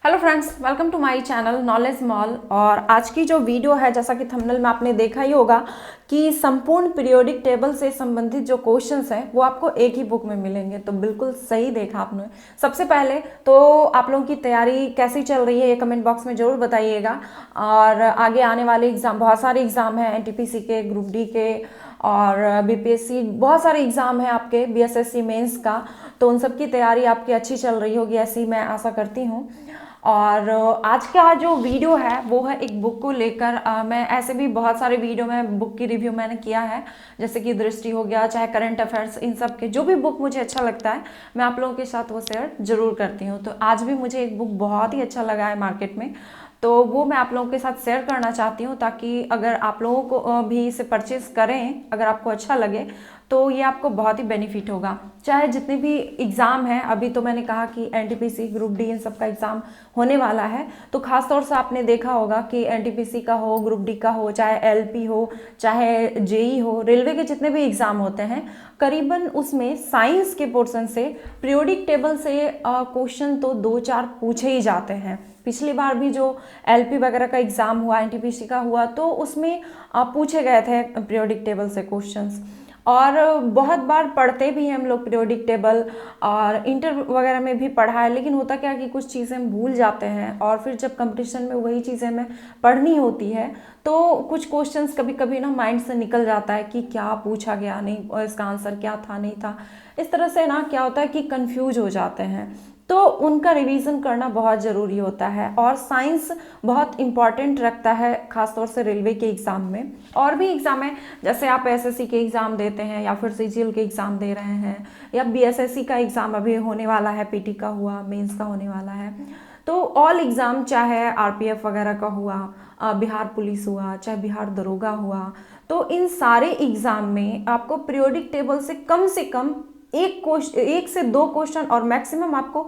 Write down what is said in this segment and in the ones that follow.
Hello friends, welcome to my channel knowledge mall. और आज की जो वीडियो है, जैसा कि थंबनेल में आपने देखा ही होगा कि संपूर्ण पीरियोडिक टेबल से संबंधित जो क्वेश्चंस हैं वो आपको एक ही बुक में मिलेंगे। तो बिल्कुल सही देखा आपने। सबसे पहले तो आप लोगों की तैयारी कैसी चल रही है ये कमेंट बॉक्स में ज़रूर बताइएगा। और आगे आने वाले एग्ज़ाम, बहुत सारे एग्ज़ाम हैं, एनटीपीसी के, ग्रुप डी के और बीपीएससी, बहुत सारे एग्ज़ाम हैं आपके, बीएसएससी मेंस का। तो उन सब की तैयारी आपकी अच्छी चल रही होगी, ऐसी मैं आशा करती हूँ। और आज का जो वीडियो है वो है एक बुक को लेकर। मैं ऐसे भी बहुत सारे वीडियो में बुक की रिव्यू मैंने किया है, जैसे कि दृष्टि हो गया, चाहे करंट अफेयर्स, इन सब के जो भी बुक मुझे अच्छा लगता है मैं आप लोगों के साथ वो शेयर जरूर करती हूँ। तो आज भी मुझे एक बुक बहुत ही अच्छा लगा है मार्केट में, तो वो मैं आप लोगों के साथ शेयर करना चाहती हूँ, ताकि अगर आप लोगों को भी इसे परचेज करें, अगर आपको अच्छा लगे तो ये आपको बहुत ही बेनिफिट होगा। चाहे जितने भी एग्ज़ाम हैं, अभी तो मैंने कहा कि एनटीपीसी, ग्रुप डी, इन सब का एग्ज़ाम होने वाला है, तो खास तौर से आपने देखा होगा कि एनटीपीसी का हो, ग्रुप डी का हो, चाहे एलपी हो, चाहे जेई हो, रेलवे के जितने भी एग्ज़ाम होते हैं, करीबन उसमें साइंस के पोर्शन से पीरियोडिक टेबल से क्वेश्चन तो 2-4 पूछे ही जाते हैं। पिछली बार भी जो एलपी वगैरह का एग्ज़ाम हुआ, एनटीपीसी का हुआ, तो उसमें पूछे गए थे पीरियोडिक टेबल से क्वेश्चंस। और बहुत बार पढ़ते भी हैं हम लोग पीरियोडिक टेबल, और इंटर वगैरह में भी पढ़ा है, लेकिन होता क्या है कि कुछ चीज़ें हम भूल जाते हैं, और फिर जब कंपटीशन में वही चीज़ें हमें पढ़नी होती है तो कुछ क्वेश्चंस कभी कभी ना माइंड से निकल जाता है कि क्या पूछा गया, नहीं, और इसका आंसर क्या था, नहीं था। इस तरह से ना क्या होता है कि कंफ्यूज हो जाते हैं, तो उनका रिवीजन करना बहुत ज़रूरी होता है। और साइंस बहुत इम्पॉर्टेंट रखता है, खासतौर से रेलवे के एग्ज़ाम में। और भी एग्ज़ाम है, जैसे आप एसएससी के एग्ज़ाम देते हैं, या फिर सीजीएल के एग्ज़ाम दे रहे हैं, या बीएसएससी का एग्ज़ाम अभी होने वाला है, पीटी का हुआ, मेंस का होने वाला है। तो ऑल एग्ज़ाम, चाहे आरपीएफ वगैरह का हुआ, बिहार पुलिस हुआ, चाहे बिहार दरोगा हुआ, तो इन सारे एग्ज़ाम में आपको पीरियोडिक टेबल से कम एक से दो क्वेश्चन, और मैक्सिमम आपको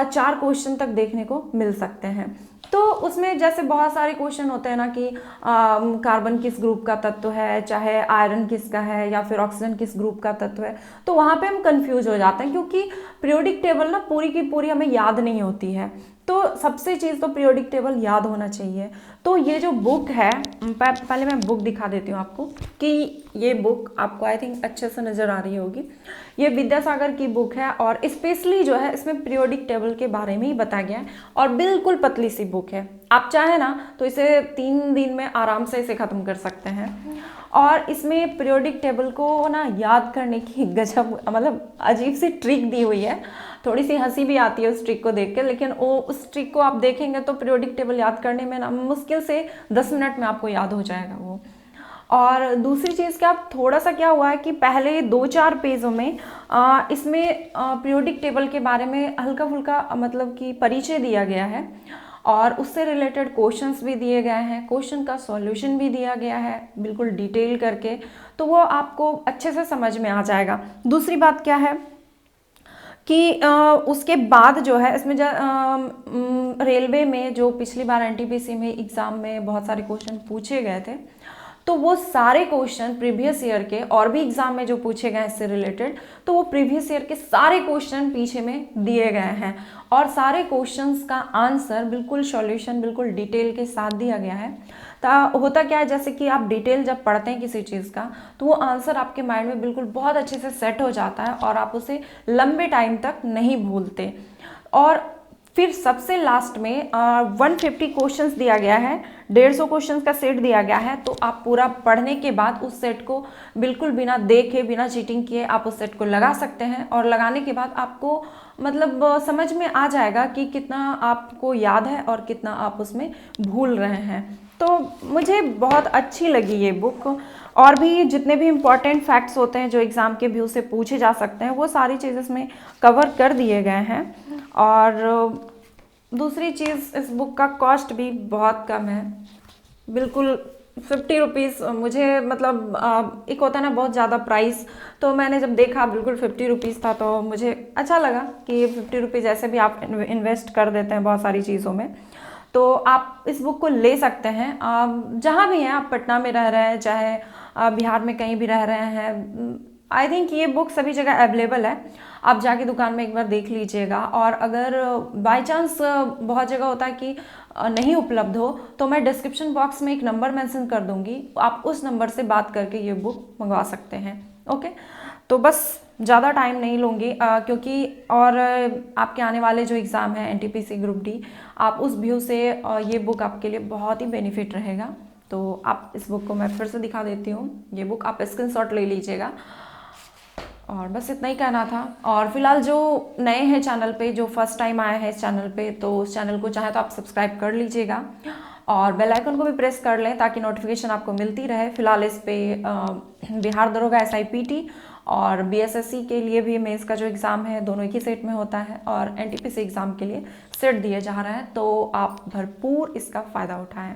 4 क्वेश्चन तक देखने को मिल सकते हैं। तो उसमें जैसे बहुत सारे क्वेश्चन होते हैं ना कि कार्बन किस ग्रुप का तत्व है, चाहे आयरन किसका है, या फिर ऑक्सीजन किस ग्रुप का तत्व है, तो वहाँ पे हम कंफ्यूज हो जाते हैं, क्योंकि पीरियोडिक टेबल ना पूरी की पूरी हमें याद नहीं होती है। तो सबसे चीज़ तो पीरियोडिक टेबल याद होना चाहिए। तो ये जो बुक है, पहले मैं बुक दिखा देती हूँ आपको, कि ये बुक आपको आई थिंक अच्छे से नज़र आ रही होगी। ये विद्यासागर की बुक है, और स्पेशली जो है इसमें पीरियोडिक टेबल के बारे में ही बताया गया है, और बिल्कुल पतली सी बुक है। आप चाहे ना तो इसे 3 दिन में आराम से इसे ख़त्म कर सकते हैं। और इसमें पीरियोडिक टेबल को ना याद करने की गजब, मतलब अजीब सी ट्रिक दी हुई है। थोड़ी सी हंसी भी आती है उस ट्रिक को देख के, लेकिन वो उस ट्रिक को आप देखेंगे तो पीरियोडिक टेबल याद करने में ना मुश्किल से 10 मिनट में आपको याद हो जाएगा वो। और दूसरी चीज़ क्या, थोड़ा सा क्या हुआ है कि पहले 2-4 पेजों में इसमें पीरियोडिक टेबल के बारे में हल्का फुल्का मतलब कि परिचय दिया गया है, और उससे रिलेटेड क्वेश्चंस भी दिए गए हैं, क्वेश्चन का सॉल्यूशन भी दिया गया है बिल्कुल डिटेल करके, तो वो आपको अच्छे से समझ में आ जाएगा। दूसरी बात क्या है कि उसके बाद जो है इसमें रेलवे में जो पिछली बार एनटीपीसी में एग्ज़ाम में बहुत सारे क्वेश्चन पूछे गए थे, तो वो सारे क्वेश्चन प्रीवियस ईयर के, और भी एग्जाम में जो पूछे गए इससे रिलेटेड, तो वो प्रीवियस ईयर के सारे क्वेश्चन पीछे में दिए गए हैं, और सारे क्वेश्चंस का आंसर बिल्कुल सॉल्यूशन बिल्कुल डिटेल के साथ दिया गया है। तो होता क्या है, जैसे कि आप डिटेल जब पढ़ते हैं किसी चीज़ का, तो वो आंसर आपके माइंड में बिल्कुल बहुत अच्छे से सेट हो जाता है, और आप उसे लंबे टाइम तक नहीं भूलते। और फिर सबसे लास्ट में 150 क्वेश्चंस दिया गया है, 150 क्वेश्चंस का सेट दिया गया है। तो आप पूरा पढ़ने के बाद उस सेट को बिल्कुल बिना देखे, बिना चीटिंग किए आप उस सेट को लगा सकते हैं, और लगाने के बाद आपको मतलब समझ में आ जाएगा कि कितना आपको याद है और कितना आप उसमें भूल रहे हैं। तो मुझे बहुत अच्छी लगी ये बुक। और भी जितने भी इम्पॉर्टेंट फैक्ट्स होते हैं जो एग्ज़ाम के व्यू से पूछे जा सकते हैं, वो सारी चीज़ इसमें कवर कर दिए गए हैं। और दूसरी चीज़, इस बुक का कॉस्ट भी बहुत कम है, बिल्कुल 50 रुपीज़। मुझे मतलब एक होता है ना बहुत ज़्यादा प्राइस, तो मैंने जब देखा बिल्कुल 50 रुपीज़ था, तो मुझे अच्छा लगा कि 50 रुपीज़ ऐसे भी आप इन्वेस्ट कर देते हैं बहुत सारी चीज़ों में, तो आप इस बुक को ले सकते हैं। जहाँ भी हैं, आप पटना में रह रहे हैं, चाहे बिहार में कहीं भी रह रहे हैं, आई थिंक ये बुक सभी जगह अवेलेबल है। आप जाके दुकान में एक बार देख लीजिएगा। और अगर बाय चांस बहुत जगह होता है कि नहीं उपलब्ध हो, तो मैं डिस्क्रिप्शन बॉक्स में एक नंबर मेंशन कर दूंगी, आप उस नंबर से बात करके ये बुक मंगवा सकते हैं। ओके, तो बस ज़्यादा टाइम नहीं लूँगी क्योंकि और आपके आने वाले जो एग्ज़ाम है एनटीपीसी ग्रुप डी, आप उस व्यू से ये बुक आपके लिए बहुत ही बेनिफिट रहेगा। तो आप इस बुक को मैं फिर से दिखा देती हूँ, ये बुक आप स्क्रीनशॉट ले लीजिएगा। और बस इतना ही कहना था। और फिलहाल जो नए हैं चैनल पे, जो फर्स्ट टाइम आए हैं इस चैनल पे, तो उस चैनल को चाहे तो आप सब्सक्राइब कर लीजिएगा और बेल आइकन को भी प्रेस कर लें ताकि नोटिफिकेशन आपको मिलती रहे। फिलहाल इस पे बिहार दरोगा SIPT और BSSC के लिए भी मेंस का जो एग्ज़ाम है दोनों एक ही सेट में होता है, और NTPC एग्ज़ाम के लिए सेट दिया जा रहा है, तो आप भरपूर इसका फ़ायदा उठाएं।